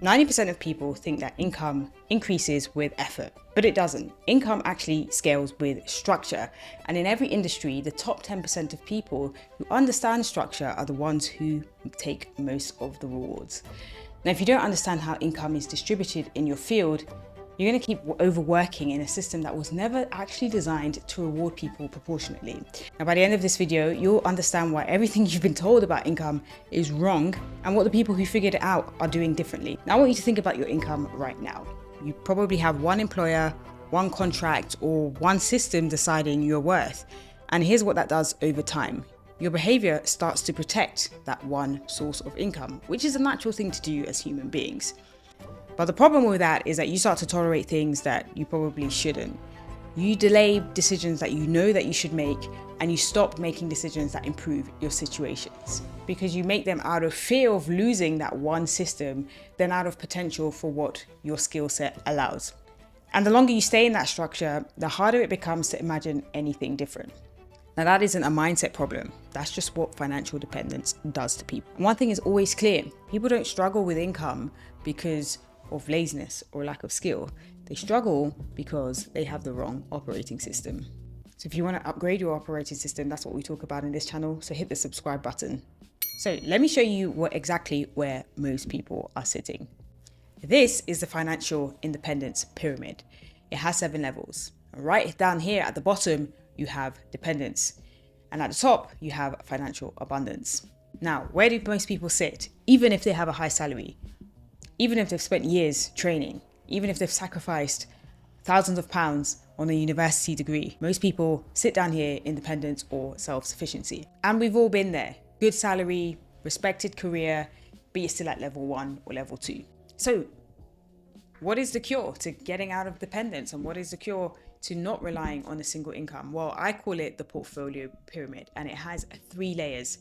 90% of people think that income increases with effort, but it doesn't. Income actually scales with structure. And in every industry, the top 10% of people who understand structure are the ones who take most of the rewards. Now, if you don't understand how income is distributed in your field, you're going to keep overworking in a system that was never actually designed to reward people proportionately. Now, by the end of this video, you'll understand why everything you've been told about income is wrong and what the people who figured it out are doing differently. Now, I want you to think about your income right now. You probably have one employer, one contract, or one system deciding your worth. And here's what that does over time. Your behavior starts to protect that one source of income, which is a natural thing to do as human beings. But the problem with that is that you start to tolerate things that you probably shouldn't. You delay decisions that you know that you should make, and you stop making decisions that improve your situations because you make them out of fear of losing that one system than out of potential for what your skill set allows. And the longer you stay in that structure, the harder it becomes to imagine anything different. Now, that isn't a mindset problem. That's just what financial dependence does to people. One thing is always clear. People don't struggle with income because of laziness or lack of skill. They struggle because they have the wrong operating system. So if you want to upgrade your operating system, that's what we talk about in this channel. So hit the subscribe button. So let me show you where most people are sitting. This is the financial independence pyramid. It has 7 levels. Right down here at the bottom, you have dependence. And at the top, you have financial abundance. Now, where do most people sit? Even if they have a high salary, even if they've spent years training, even if they've sacrificed thousands of pounds on a university degree, most people sit down here in dependence or self-sufficiency. And we've all been there. Good salary, respected career, but you're still at level 1 or level 2. So what is the cure to getting out of dependence, and what is the cure to not relying on a single income? Well, I call it the portfolio pyramid, and it has 3 layers.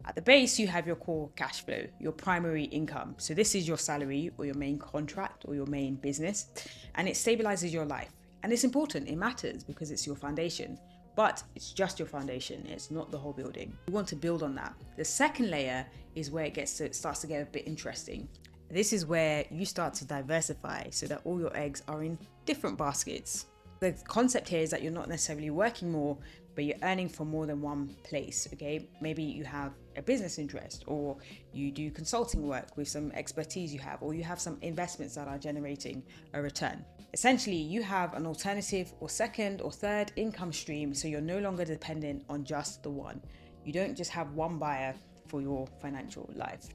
At the base, you have your core cash flow, your primary income. So this is your salary or your main contract or your main business, and it stabilizes your life. And it's important, it matters because it's your foundation, but it's just your foundation. It's not the whole building. You want to build on that. The second layer is where it starts to get a bit interesting. This is where you start to diversify so that all your eggs are in different baskets. The concept here is that you're not necessarily working more, but you're earning from more than one place, okay? Maybe you have a business interest, or you do consulting work with some expertise you have, or you have some investments that are generating a return. Essentially, you have an alternative or second or third income stream, so you're no longer dependent on just the one. You don't just have one buyer for your financial life.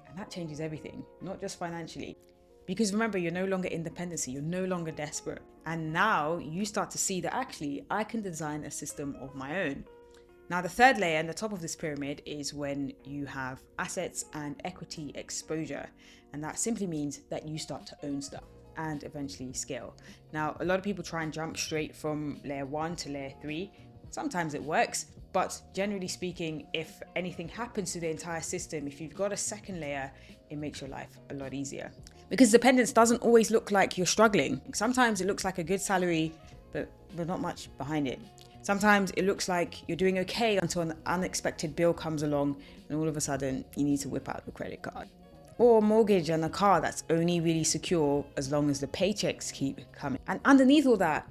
And that changes everything, not just financially. Because remember, you're no longer in dependency, you're no longer desperate. And now you start to see that actually I can design a system of my own. Now, the third layer and the top of this pyramid is when you have assets and equity exposure. And that simply means that you start to own stuff and eventually scale. Now, a lot of people try and jump straight from layer 1 to layer 3. Sometimes it works, but generally speaking, if anything happens to the entire system, if you've got a second layer, it makes your life a lot easier. Because dependence doesn't always look like you're struggling. Sometimes it looks like a good salary, but not much behind it. Sometimes it looks like you're doing okay until an unexpected bill comes along and all of a sudden you need to whip out the credit card. Or a mortgage and a car that's only really secure as long as the paychecks keep coming. And underneath all that,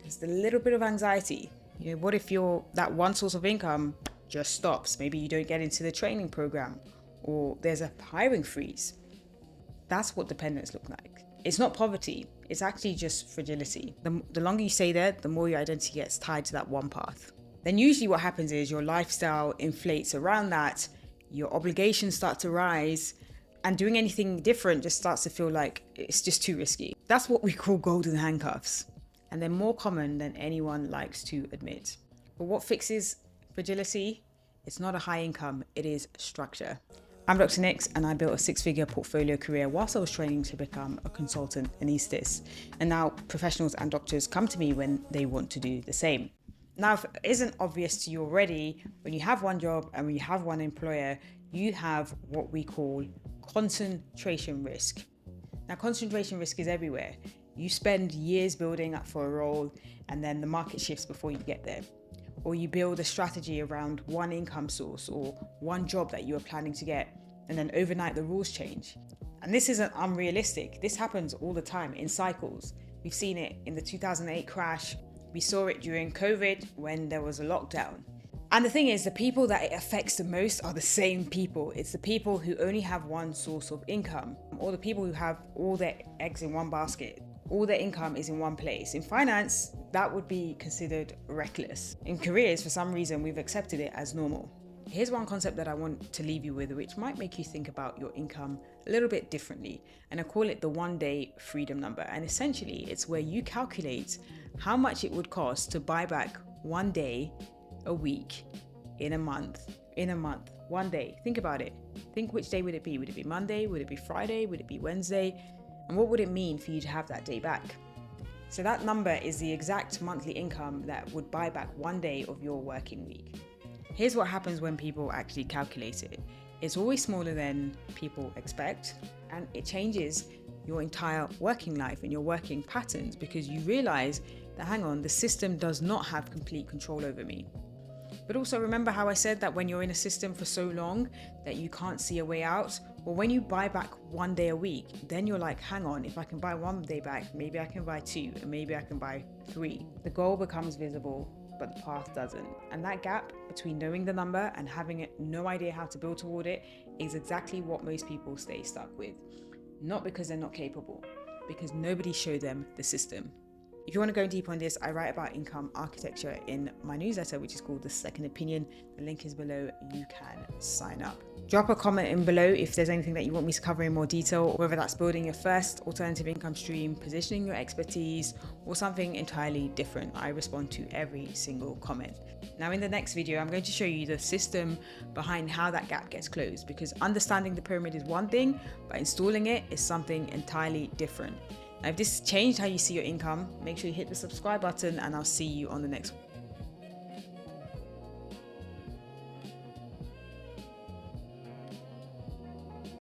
there's a little bit of anxiety. You know, what if that one source of income just stops? Maybe you don't get into the training program, or there's a hiring freeze. That's what dependence looks like. It's not poverty. It's actually just fragility. The longer you stay there, the more your identity gets tied to that one path. Then usually what happens is your lifestyle inflates around that, your obligations start to rise, and doing anything different just starts to feel like it's just too risky. That's what we call golden handcuffs. And they're more common than anyone likes to admit. But what fixes fragility? It's not a high income, it is structure. I'm Dr. Nix, and I built a 6-figure portfolio career whilst I was training to become a consultant anaesthetist. And now professionals and doctors come to me when they want to do the same. Now, if it isn't obvious to you already, when you have one job and when you have one employer, you have what we call concentration risk. Now, concentration risk is everywhere. You spend years building up for a role, and then the market shifts before you get there. Or you build a strategy around one income source or one job that you are planning to get, and then overnight the rules change. And this isn't unrealistic. This happens all the time in cycles. We've seen it in the 2008 crash. We saw it during COVID when there was a lockdown. And the thing is, the people that it affects the most are the same people. It's the people who only have one source of income, or the people who have all their eggs in one basket. All their income is in one place. In finance, that would be considered reckless. In careers, for some reason, we've accepted it as normal. Here's one concept that I want to leave you with, which might make you think about your income a little bit differently. And I call it the 1-day freedom number. And essentially, it's where you calculate how much it would cost to buy back 1 day a week in a month. 1 day. Think about it. Think, which day would it be? Would it be Monday? Would it be Friday? Would it be Wednesday? And what would it mean for you to have that day back? So that number is the exact monthly income that would buy back 1 day of your working week. Here's what happens when people actually calculate it. It's always smaller than people expect, and it changes your entire working life and your working patterns, because you realize that, hang on, the system does not have complete control over me. But also remember how I said that when you're in a system for so long that you can't see a way out? Well, when you buy back 1 day a week, then you're like, hang on, if I can buy 1 day back, maybe I can buy 2, and maybe I can buy 3. The goal becomes visible, but the path doesn't. And that gap between knowing the number and having no idea how to build toward it is exactly what most people stay stuck with. Not because they're not capable, because nobody showed them the system. If you want to go deep on this, I write about income architecture in my newsletter, which is called The Second Opinion. The link is below. You can sign up. Drop a comment in below if there's anything that you want me to cover in more detail, whether that's building your first alternative income stream, positioning your expertise, or something entirely different. I respond to every single comment. Now, in the next video, I'm going to show you the system behind how that gap gets closed, because understanding the pyramid is one thing, but installing it is something entirely different. Now, if this changed how you see your income, make sure you hit the subscribe button, and I'll see you on the next one.